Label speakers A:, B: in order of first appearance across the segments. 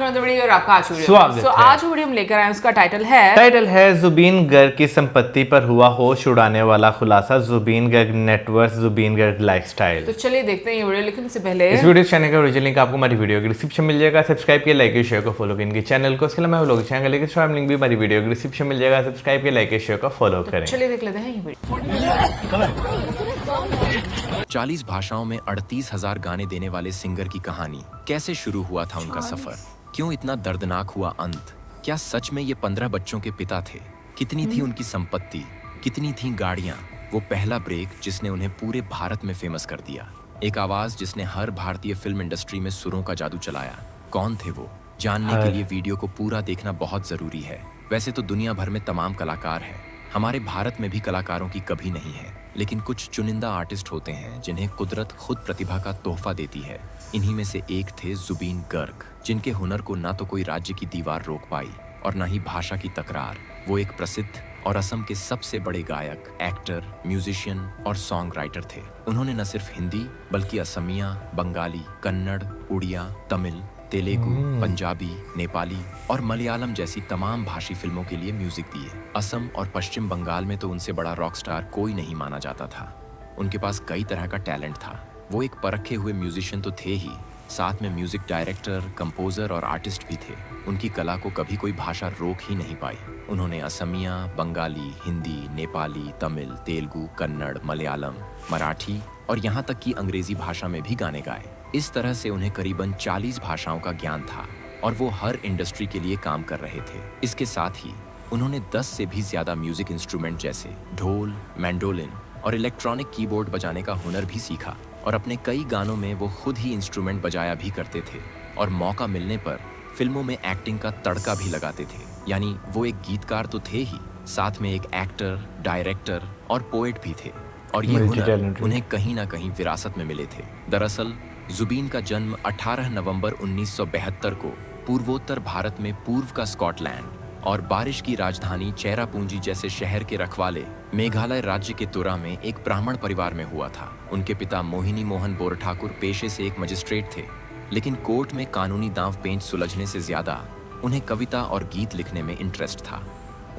A: another video और आपका आज वीडियो।
B: स्वागत है।
A: आज वीडियो हम लेकर आए हैं, उसका टाइटल है
B: जुबीन गर्ग की संपत्ति पर हुआ होश उड़ाने वाला खुलासा, जुबीन गर्ग नेटवर्थ, जुबीन गर्ग लाइफस्टाइल।
A: तो चलिए देखते हैं ये वीडियो, लेकिन उससे पहले
B: इस वीडियो चैनल का ओरिजिनल लिंक आपको हमारी वीडियो के डिस्क्रिप्शन मिल जाएगा, सब्सक्राइब किया, लाइक शेयर को फॉलो करें इनके चैनल को। इसके अलावा मैं लोग चैनल लेकर शॉर्ट लिंक भी हमारी वीडियो के डिस्क्रिप्शन मिल जाएगा, सब्सक्राइब किया, लाइक शेयर को फॉलो करें।
A: चलिए देख लेते हैं ये वीडियो।
C: 40 भाषाओं में 38,000 गाने देने वाले सिंगर की कहानी, कैसे शुरू हुआ था उनका सफर, क्यों इतना दर्दनाक हुआ अंत, क्या सच में ये 15 बच्चों के पिता थे, कितनी थी उनकी संपत्ति, कितनी थी गाड़ियां, वो पहला ब्रेक जिसने उन्हें पूरे भारत में फेमस कर दिया, एक आवाज जिसने हर भारतीय फिल्म इंडस्ट्री में सुरों का जादू चलाया। कौन थे वो? जानने के लिए वीडियो को पूरा देखना बहुत जरूरी है। वैसे तो दुनिया भर में तमाम कलाकार हैं, हमारे भारत में भी कलाकारों की कभी नहीं है, लेकिन कुछ चुनिंदा आर्टिस्ट होते हैं जिन्हें कुदरत खुद प्रतिभा का तोहफा देती है। इन्हीं में से एक थे जुबीन गर्ग, जिनके हुनर को ना तो कोई राज्य की दीवार रोक पाई और ना ही भाषा की तकरार। वो एक प्रसिद्ध और असम के सबसे बड़े गायक, एक्टर, म्यूजिशियन और सॉन्ग राइटर थे। उन्होंने न सिर्फ हिंदी बल्कि असमिया, बंगाली, कन्नड़, उड़िया, तमिल, तेलुगु, पंजाबी, नेपाली और मलयालम जैसी तमाम भाषी फिल्मों के लिए म्यूजिक दिए। असम और पश्चिम बंगाल में तो उनसे बड़ा रॉक स्टार कोई नहीं माना जाता था। उनके पास कई तरह का टैलेंट था। वो एक परखे हुए म्यूजिशियन तो थे ही, साथ में म्यूजिक डायरेक्टर, कंपोजर और आर्टिस्ट भी थे। उनकी कला को कभी कोई भाषा रोक ही नहीं पाई। उन्होंने असमिया, बंगाली, हिंदी, नेपाली, तमिल, तेलुगु, कन्नड़, मलयालम, मराठी और यहाँ तक कि अंग्रेजी भाषा में भी गाने गाए। इस तरह से उन्हें करीबन 40 भाषाओं का ज्ञान था और वो हर इंडस्ट्री के लिए काम कर रहे थे। इसके साथ ही उन्होंने 10 से भी ज्यादा म्यूजिक इंस्ट्रूमेंट जैसे ढोल, मैंडोलिन और इलेक्ट्रॉनिक कीबोर्ड बजाने का हुनर भी सीखा और अपने कई गानों में वो खुद ही इंस्ट्रूमेंट बजाया भी करते थे और मौका मिलने पर फिल्मों में एक्टिंग का तड़का भी लगाते थे। यानी वो एक गीतकार तो थे ही, साथ में एक एक्टर, डायरेक्टर और पोएट भी थे। और ये हुनर उन्हें कहीं ना कहीं विरासत में मिले थे। दरअसल जुबीन का जन्म 18 नवंबर 1972 को पूर्वोत्तर भारत में पूर्व का स्कॉटलैंड और बारिश की राजधानी चेरापूंजी जैसे शहर के रखवाले मेघालय राज्य के तुरा में एक ब्राह्मण परिवार में हुआ था। उनके पिता मोहिनी मोहन बोरठाकुर पेशे से एक मजिस्ट्रेट थे, लेकिन कोर्ट में कानूनी दांव पेंच सुलझने से ज्यादा उन्हें कविता और गीत लिखने में इंटरेस्ट था।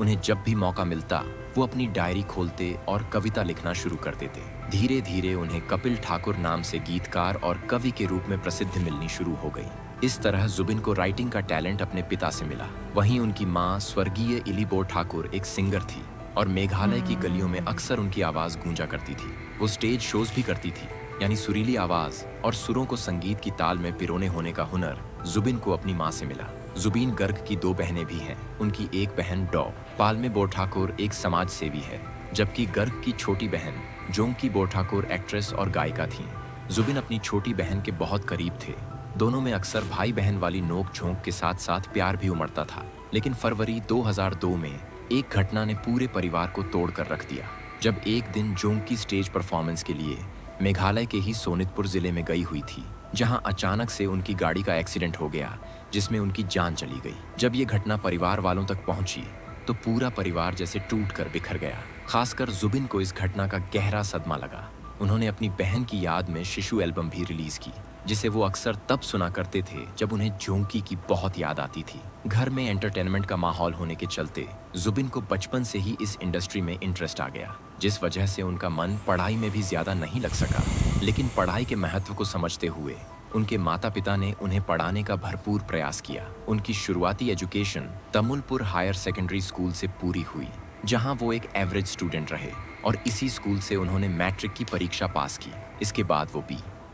C: उन्हें जब भी मौका मिलता वो अपनी डायरी खोलते और कविता लिखना शुरू कर देते। धीरे धीरे उन्हें कपिल ठाकुर नाम से गीतकार और कवि के रूप में प्रसिद्धि मिलनी शुरू हो गई। इस तरह जुबिन को राइटिंग का टैलेंट अपने पिता से मिला। वहीं उनकी माँ स्वर्गीय इलीबोर ठाकुर एक सिंगर थी और मेघालय की गलियों में अक्सर उनकी आवाज गूंजा करती थी। वो स्टेज शोज भी करती थी, यानी सुरीली आवाज और सुरों को संगीत की ताल में पिरोने होने का हुनर जुबिन को अपनी माँ से मिला। जुबीन गर्ग की 2 बहनें भी हैं। उनकी एक बहन डॉ पालमे बोरठाकुर एक समाज सेवी है, जबकि गर्ग की छोटी बहन जोंकी बोरठाकुर एक्ट्रेस और गायिका थीं। जुबिन अपनी छोटी बहन के बहुत करीब थे। दोनों में अक्सर भाई बहन वाली नोक झोंक के साथ साथ प्यार भी उमड़ता था। लेकिन फरवरी 2002 में एक घटना ने पूरे परिवार को तोड़ कर रख दिया, जब एक दिन जोंकी स्टेज परफॉर्मेंस के लिए मेघालय के ही सोनितपुर जिले में गई हुई थी, जहां अचानक से उनकी गाड़ी का एक्सीडेंट हो गया जिसमें उनकी जान चली गई। जब ये घटना परिवार वालों तक पहुंची तो पूरा परिवार जैसे टूट कर बिखर गया। खासकर जुबिन को इस घटना का गहरा सदमा लगा। उन्होंने अपनी बहन की याद में शिशु एल्बम भी रिलीज की, जिसे वो अक्सर तब सुना करते थे जब उन्हें जोंकी की बहुत याद आती थी। घर में एंटरटेनमेंट का माहौल होने के चलते जुबिन को बचपन से ही इस इंडस्ट्री में इंटरेस्ट आ गया, जिस वजह से उनका मन पढ़ाई में भी ज्यादा नहीं लग सका। लेकिन पढ़ाई के महत्व को समझते हुए उनके माता पिता ने उन्हें पढ़ाने का भरपूर प्रयास किया। उनकी शुरुआती education Tamulpur higher secondary school से पूरी हुई, जहां वो एक एवरेज स्टूडेंट रहे और इसी स्कूल से उन्होंने मैट्रिक की परीक्षा पास की। इसके बाद वो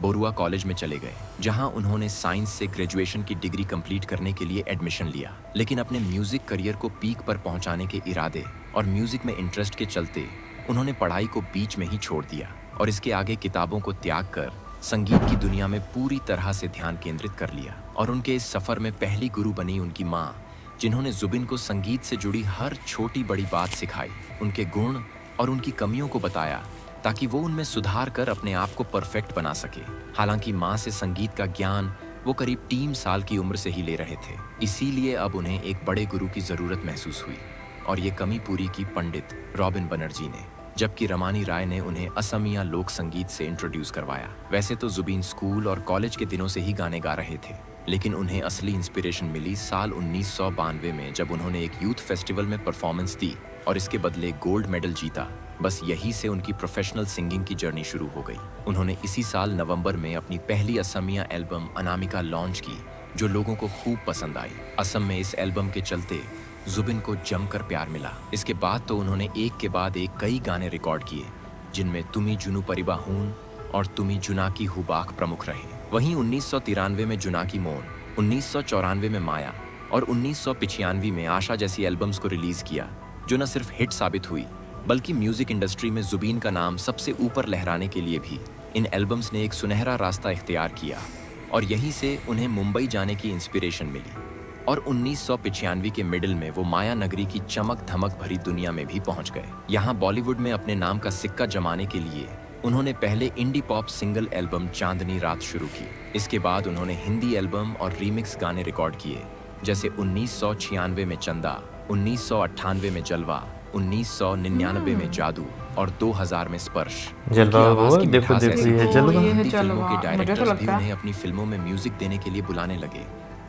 C: बोरुआ कॉलेज में चले गए, जहां उन्होंने साइंस से ग्रेजुएशन की डिग्री कंप्लीट करने के लिए एडमिशन लिया। लेकिन अपने म्यूजिक करियर को पीक पर पहुंचाने के इरादे और म्यूजिक में इंटरेस्ट के चलते उन्होंने पढ़ाई को बीच में ही छोड़ दिया और इसके आगे किताबों को त्याग कर संगीत की दुनिया में पूरी तरह से ध्यान केंद्रित कर लिया। और उनके इस सफर में पहली गुरु बनी उनकी माँ, जिन्होंने जुबिन को संगीत से जुड़ी हर छोटी बड़ी बात सिखाई, उनके गुण और उनकी कमियों को बताया, ताकि वो उनमें सुधार कर अपने आप को परफेक्ट बना सके। हालांकि माँ से संगीत का ज्ञान वो करीब 3 साल की उम्र से ही ले रहे थे, इसीलिए अब उन्हें एक बड़े गुरु की जरूरत महसूस हुई और ये कमी पूरी की पंडित रॉबिन बनर्जी ने, जबकि रमानी राय ने उन्हें असमिया लोक संगीत से इंट्रोड्यूस करवाया। वैसे तो जुबीन स्कूल और कॉलेज के दिनों से ही गाने गा रहे थे, लेकिन उन्हें असली इंस्पिरेशन मिली साल 1992 में, जब उन्होंने एक यूथ फेस्टिवल में परफॉर्मेंस दी और इसके बदले गोल्ड मेडल जीता। बस यही से उनकी प्रोफेशनल सिंगिंग की जर्नी शुरू हो गई। उन्होंने इसी साल नवंबर में अपनी पहली असमिया एल्बम अनामिका लॉन्च की, जो लोगों को खूब पसंद आई। असम में इस एल्बम के चलते जुबिन को जमकर प्यार मिला। इसके बाद तो उन्होंने एक के बाद एक कई गाने रिकॉर्ड किए, जिनमें तुमी जुनू परिबा हून और तुमी जुनाकी हुबाक प्रमुख रहे। वहीं 1993 में जुनाकी मोन, 1994 में माया और 1995 में आशा जैसी एल्बम्स को रिलीज किया, जो न सिर्फ हिट साबित हुई बल्कि म्यूजिक इंडस्ट्री में जुबीन का नाम सबसे ऊपर लहराने के लिए भी इन एल्बम्स ने एक सुनहरा रास्ता इख्तियार किया और यहीं से उन्हें मुंबई जाने की इंस्पिरेशन मिली। और 1995 के मिडिल में वो माया नगरी की चमक धमक भरी दुनिया में भी पहुंच गए। यहाँ बॉलीवुड में अपने नाम का सिक्का जमाने के लिए उन्होंने पहले इंडी पॉप सिंगल एल्बम चांदनी रात शुरू की। इसके बाद उन्होंने हिंदी एल्बम और रीमिक्स गाने रिकॉर्ड किए, जैसे 1996 में चंदा, 1998 में जलवा, 1999 में जादू और 2000 में स्पर्श।
B: जलवा
C: उनकी आवाज
B: वो
C: की
B: देखो
C: मिठास
B: देखो
C: ऐसी
B: ये
C: थी
B: है
C: कि
B: जलवा।
A: ये है
C: हिंदी फिल्मों
A: जलवा।
C: के
A: मुझे तो
C: डायरेक्टर्स भी
A: लगता है
C: उन्हें अपनी फिल्मों में म्यूजिक देने के लिए बुलाने लगे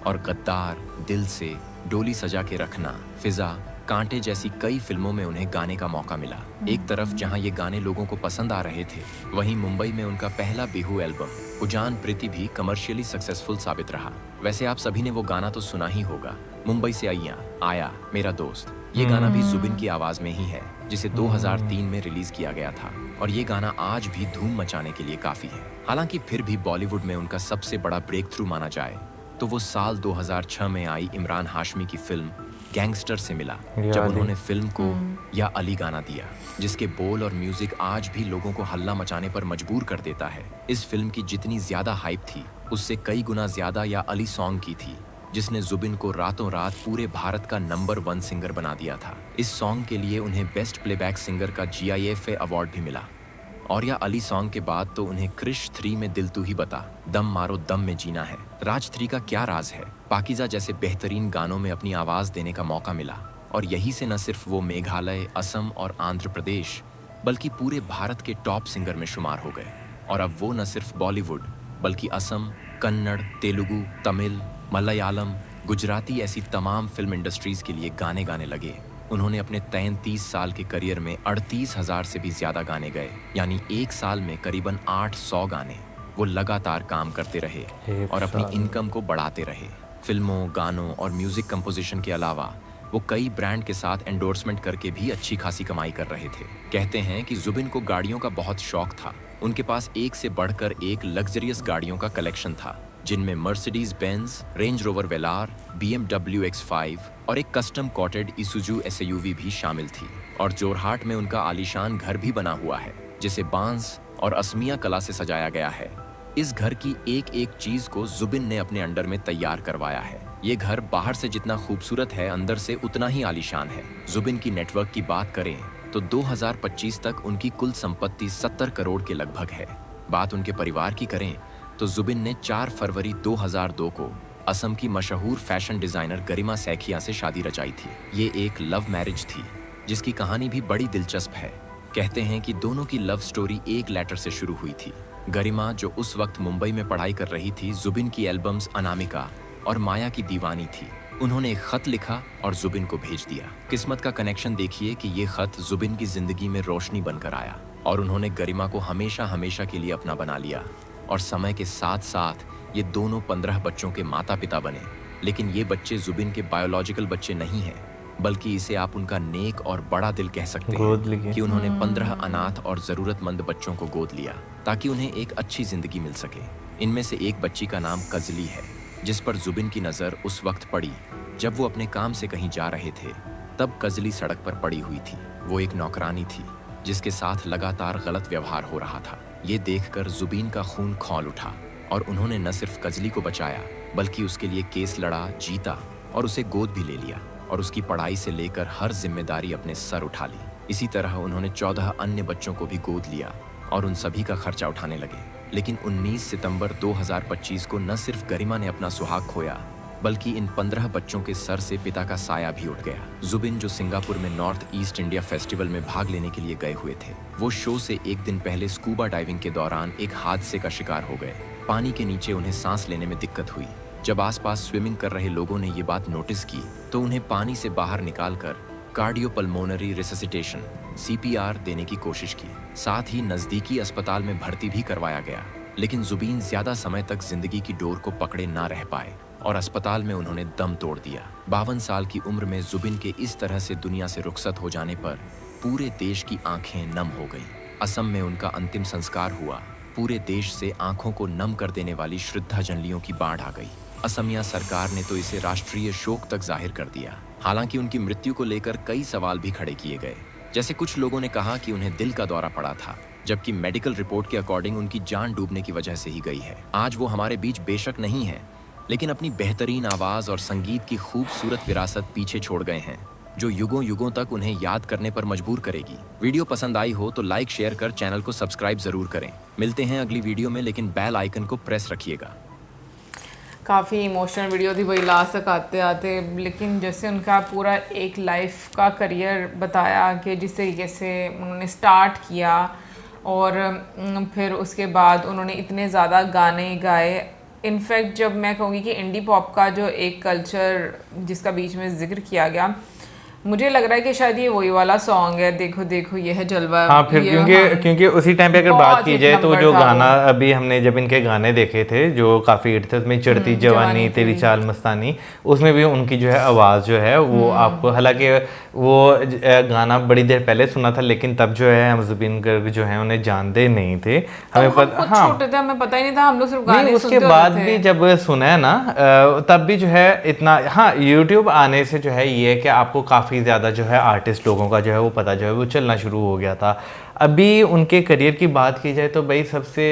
C: और गद्दार, दिल से, डोली सजा के रखना, फिजा, कांटे जैसी कई फिल्मों में उन्हें गाने का मौका मिला। एक तरफ जहां ये गाने लोगों को पसंद आ रहे थे, वहीं मुंबई में उनका पहला बिहू एल्बम उजान प्रीति भी कमर्शियली सक्सेसफुल साबित रहा। वैसे आप सभी ने वो गाना तो सुना ही होगा, मुंबई से आया मेरा दोस्त। ये गाना भी जुबिन की आवाज में ही है, जिसे 2003 में रिलीज किया गया था और ये गाना आज भी धूम मचाने के लिए काफी है। हालांकि फिर भी बॉलीवुड में उनका सबसे बड़ा ब्रेक थ्रू माना जाए तो वो साल 2006 में आई इमरान हाशमी की फिल्म गैंगस्टर से मिला, जब उन्होंने फिल्म को या अली गाना दिया, जिसके बोल और म्यूजिक आज भी लोगों को हल्ला मचाने पर मजबूर कर देता है। इस फिल्म की जितनी ज्यादा हाइप थी, उससे कई गुना ज्यादा या अली सॉन्ग की थी, जिसने जुबिन को रातों रात पूरे भारत का नंबर 1 सिंगर बना दिया था। इस सॉन्ग के लिए उन्हें बेस्ट प्लेबैक सिंगर का GIFA अवार्ड भी मिला। और या अली सॉन्ग के बाद तो उन्हें क्रिश 3 में दिल तू ही बता, दम मारो दम में जीना है, राज 3 का क्या राज है, पाकीज़ा जैसे बेहतरीन गानों में अपनी आवाज देने का मौका मिला। और यही से न सिर्फ वो मेघालय, असम और आंध्र प्रदेश बल्कि पूरे भारत के टॉप सिंगर में शुमार हो गए। और अब वो न सिर्फ बॉलीवुड बल्कि असम, कन्नड़, तेलुगु, तमिल, मलयालम, गुजराती ऐसी तमाम फिल्म इंडस्ट्रीज के लिए गाने गाने लगे। उन्होंने अपने 33 साल के करियर में 38,000 से भी ज्यादा गाने गए, यानी एक साल में करीबन 800 गाने। वो लगातार काम करते रहे और अपनी इनकम को बढ़ाते रहे। फिल्मों, गानों और म्यूजिक कंपोजिशन के अलावा वो कई ब्रांड के साथ एंडोर्समेंट करके भी अच्छी खासी कमाई कर रहे थे। कहते हैं कि जुबिन को गाड़ियों का बहुत शौक था। उनके पास एक से बढ़कर एक लग्जरियस गाड़ियों का कलेक्शन था, जिनमें मर्सिडीज बेंज, रेंज रोवर वेलार, BMW X5 और एक कस्टम कॉटेड इसूजू SUV भी शामिल थी। और जोरहाट में उनका आलीशान घर भी बना हुआ है, जिसे बांस और असमिया कला से सजाया गया है। इस घर की एक एक चीज को जुबिन ने अपने अंडर में तैयार करवाया है। ये घर बाहर से जितना खूबसूरत है, अंदर से उतना ही आलीशान है। जुबिन की नेटवर्क की बात करें तो 2025 तक उनकी कुल संपत्ति 70 करोड़ के लगभग है। बात उनके परिवार की करें तो जुबिन ने 4 फरवरी 2002 को असम की मशहूर फैशन डिजाइनर गरिमा सैखिया से शादी रचाई थी। ये एक लव मैरिज थी, जिसकी कहानी भी बड़ी दिलचस्प है। कहते हैं कि दोनों की लव स्टोरी एक लेटर से शुरू हुई थी। गरिमा, जो उस वक्त मुंबई में पढ़ाई कर रही थी, जुबिन की एल्बम्स अनामिका और माया की दीवानी थी। उन्होंने एक खत लिखा और जुबिन को भेज दिया। किस्मत का कनेक्शन देखिए कि ये खत जुबिन की जिंदगी में रोशनी बनकर आया और उन्होंने गरिमा को हमेशा हमेशा के लिए अपना बना लिया। और समय के साथ साथ ये दोनों 15 बच्चों के माता पिता बने। लेकिन ये बच्चे जुबिन के बायोलॉजिकल बच्चे नहीं हैं, बल्कि इसे आप उनका नेक और बड़ा दिल कह सकते हैं कि उन्होंने 15 अनाथ और जरूरतमंद बच्चों को गोद लिया ताकि उन्हें एक अच्छी जिंदगी मिल सके। इनमें से एक बच्ची का नाम कजली है, जिस पर जुबिन की नजर उस वक्त पड़ी जब वो अपने काम से कहीं जा रहे थे। तब कजली सड़क पर पड़ी हुई थी। वो एक नौकरानी थी जिसके साथ लगातार गलत व्यवहार हो रहा था। ये देखकर जुबिन का खून खौल उठा और उन्होंने न सिर्फ कजली को बचाया बल्कि उसके लिए केस लड़ा, जीता और उसे गोद भी ले लिया और उसकी पढ़ाई से लेकर हर जिम्मेदारी अपने सर उठा ली। इसी तरह उन्होंने 14 अन्य बच्चों को भी गोद लिया और उन सभी का खर्चा उठाने लगे। लेकिन 19 सितंबर 2025 को न सिर्फ गरिमा ने अपना सुहाग खोया, बल्कि इन 15 बच्चों के सर से पिता का साया भी उठ गया। जुबिन, जो सिंगापुर में नॉर्थ ईस्ट इंडिया फेस्टिवल में भाग लेने के लिए गए हुए थे, वो शो से एक दिन पहले स्कूबा डाइविंग के दौरान एक हादसे का शिकार हो गए। पानी के नीचे उन्हें सांस लेने में दिक्कत हुई जब आसपास स्विमिंग कर रहे लोगों ने ये बात नोटिस की तो उन्हें पानी से बाहर निकालकर कार्डियोपल्मोनरी रिससिटेशन (CPR) देने की कोशिश की। साथ ही नजदीकी अस्पताल में भर्ती भी करवाया गया, लेकिन जुबीन ज्यादा समय तक जिंदगी की डोर को पकड़े ना रह पाए और अस्पताल में उन्होंने दम तोड़ दिया। 52 साल की उम्र में जुबिन के इस तरह से दुनिया से रुखसत हो जाने पर पूरे देश की आंखें नम हो गईं। असम में उनका अंतिम संस्कार हुआ। पूरे देश से आंखों को नम कर देने वाली श्रद्धांजलियों की बाढ़ आ गई। असमिया सरकार ने तो इसे राष्ट्रीय शोक तक जाहिर कर दिया। हालांकि उनकी मृत्यु को लेकर कई सवाल भी खड़े किए गए। जैसे कुछ लोगों ने कहा कि उन्हें दिल का दौरा पड़ा था, जबकि मेडिकल रिपोर्ट के अकॉर्डिंग उनकी जान डूबने की वजह से ही गई है। आज वो हमारे बीच बेशक नहीं है, लेकिन अपनी बेहतरीन आवाज और संगीत की खूबसूरत विरासत पीछे छोड़ गए हैं, जो युगों युगों तक उन्हें याद करने पर मजबूर करेगी। वीडियो पसंद आई हो तो लाइक शेयर कर चैनल को सब्सक्राइब जरूर करें। मिलते हैं अगली वीडियो में, लेकिन बेल आइकन को प्रेस रखिएगा।
A: काफ़ी इमोशनल वीडियो थी वही लास्ट तक आते आते, लेकिन जैसे उनका पूरा एक लाइफ का करियर बताया कि जिस तरीके से उन्होंने स्टार्ट किया और फिर उसके बाद उन्होंने इतने ज़्यादा गाने गाए। इनफैक्ट जब मैं कहूँगी कि इंडी पॉप का जो एक कल्चर जिसका बीच में जिक्र किया गया, मुझे लग रहा है कि शायद ये वही वाला सॉन्ग है, देखो देखो ये है जलवा।
B: हाँ, फिर क्योंकि उसी टाइम पे अगर बात की जाए तो जो गाना अभी हमने जब इनके गाने देखे थे जो काफ़ी हिट थे, उसमें चढ़ती जवानी तेरी चाल मस्तानी, उसमें भी उनकी जो है आवाज़ जो है वो आपको, हालांकि वो गाना बड़ी देर पहले सुना था, लेकिन तब जो है हम जुबिन गर्ग जो है उन्हें जानते नहीं थे, हमें पता, हाँ
A: छोटे थे, हमें पता ही नहीं था, हम लोग सिर्फ गाने
B: नहीं, उसके बाद भी जब सुना है ना तब भी जो है इतना, हाँ यूट्यूब आने से जो है ये कि आपको काफ़ी ज़्यादा जो है आर्टिस्ट लोगों का जो है वो पता जो है वो चलना शुरू हो गया था। अभी उनके करियर की बात की जाए तो भाई सबसे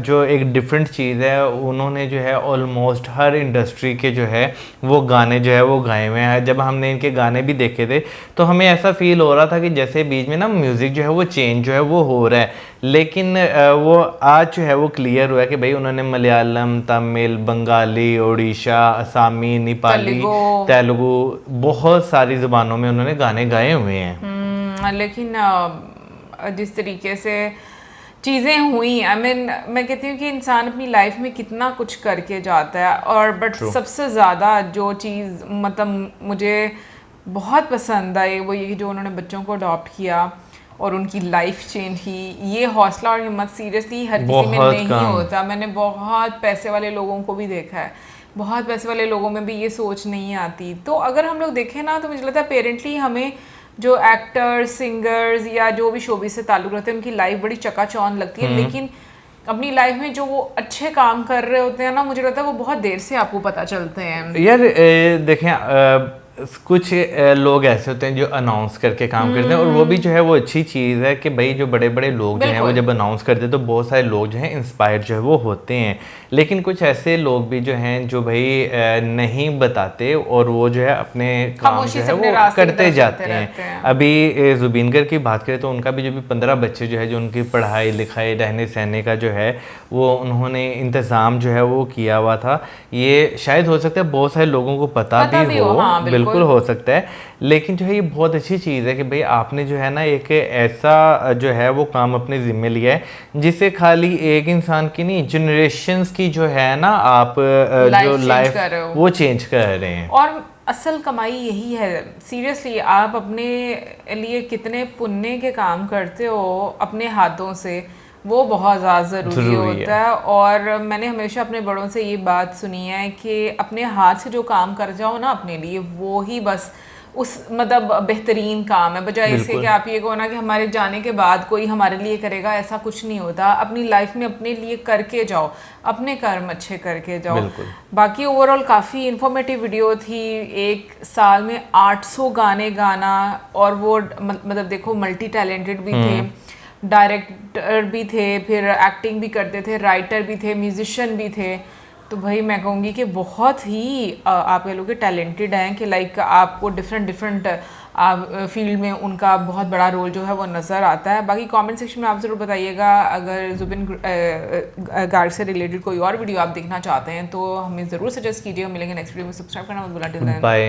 B: जो एक डिफरेंट चीज़ है, उन्होंने जो है ऑलमोस्ट हर इंडस्ट्री के जो है वो गाने जो है वो गाए हुए हैं। जब हमने इनके गाने भी देखे थे तो हमें ऐसा फील हो रहा था कि जैसे बीच में ना म्यूज़िक जो है वो चेंज जो है वो हो रहा है, लेकिन वो आज जो है वो क्लियर हुआ है कि भाई उन्होंने मलयालम, तमिल, बंगाली, ओडिशा, असामी, नेपाली, तेलुगु, बहुत सारी ज़ुबानों में उन्होंने गाने गाए हुए हैं।
A: लेकिन जिस तरीके से चीज़ें हुई, मैं कहती हूँ कि इंसान अपनी लाइफ में कितना कुछ करके जाता है, और बट सबसे ज़्यादा जो चीज़ मतलब मुझे बहुत पसंद आई वो ये कि जो उन्होंने बच्चों को अडॉप्ट किया और उनकी लाइफ चेंज की। ये हौसला और हिम्मत सीरियसली हर किसी में नहीं होता। मैंने बहुत पैसे वाले लोगों को भी देखा है, बहुत पैसे वाले लोगों में भी ये सोच नहीं आती। तो अगर हम लोग देखें ना तो मुझे लगता है पेरेंटली हमें जो एक्टर्स, सिंगर्स या जो भी शोबिस से ताल्लुक़ रखते हैं उनकी लाइफ बड़ी चकाचौंध लगती है, लेकिन अपनी लाइफ में जो वो अच्छे काम कर रहे होते हैं ना, मुझे लगता है वो बहुत देर से आपको पता चलते हैं।
B: यार देखें कुछ लोग ऐसे होते हैं जो अनाउंस करके काम करते हैं, और वो भी जो है वो अच्छी चीज़ है कि भाई जो बड़े बड़े लोग जो हैं वो जब अनाउंस करते हैं तो बहुत सारे लोग जो हैं इंस्पायर जो है वो होते हैं। लेकिन कुछ ऐसे लोग भी जो हैं जो भाई नहीं बताते और वो जो है अपने काम जो है वो करते जाते हैं। अभी जुबिन गर्ग की बात करें तो उनका भी जो भी 15 बच्चे जो है जो उनकी पढ़ाई लिखाई रहने सहने का जो है वो उन्होंने इंतज़ाम जो है वो किया हुआ था। ये शायद हो सकता है बहुत सारे लोगों को पता भी हो, बिल्कुल हो सकता है, लेकिन जो है ये बहुत अच्छी चीज़ है कि भाई आपने जो है ना एक ऐसा जो है वो काम अपने ज़िम्मे लिया है जिससे खाली एक इंसान की नहीं, जनरेशन्स की जो है ना आप जो लाइफ वो चेंज कर रहे हैं।
A: और असल कमाई यही है। सीरियसली आप अपने लिए कितने पुण्य के काम करते हो अपने हाथों से, वो बहुत ज़्यादा ज़रूरी होता है। और मैंने हमेशा अपने बड़ों से ये बात सुनी है कि अपने हाथ से जो काम कर जाओ ना अपने लिए, वो ही बस उस मतलब बेहतरीन काम है, बजाय इसके कि आप ये कहो ना कि हमारे जाने के बाद कोई हमारे लिए करेगा, ऐसा कुछ नहीं होता। अपनी लाइफ में अपने लिए करके जाओ, अपने कर्म अच्छे करके जाओ। बाकी ओवरऑल काफ़ी इन्फॉर्मेटिव वीडियो थी। एक साल में 800 गाने गाना, और वो मतलब देखो मल्टी टैलेंटेड भी थे, डायरेक्टर भी थे, फिर एक्टिंग भी करते थे, राइटर भी थे, म्यूजिशियन भी थे। तो भाई मैं कहूँगी कि बहुत ही आप कह लो कि टैलेंटेड हैं कि लाइक आपको डिफरेंट फील्ड में उनका बहुत बड़ा रोल जो है वो नज़र आता है। बाकी कमेंट सेक्शन में आप ज़रूर बताइएगा अगर जुबिन गार्ग से रिलेटेड कोई और वीडियो आप देखना चाहते हैं तो हमें ज़रूर सजेस्ट कीजिएगा। मिलेंगे नेक्स्ट वीडियो में, सब्सक्राइब करना मत भूलना। Till then bye.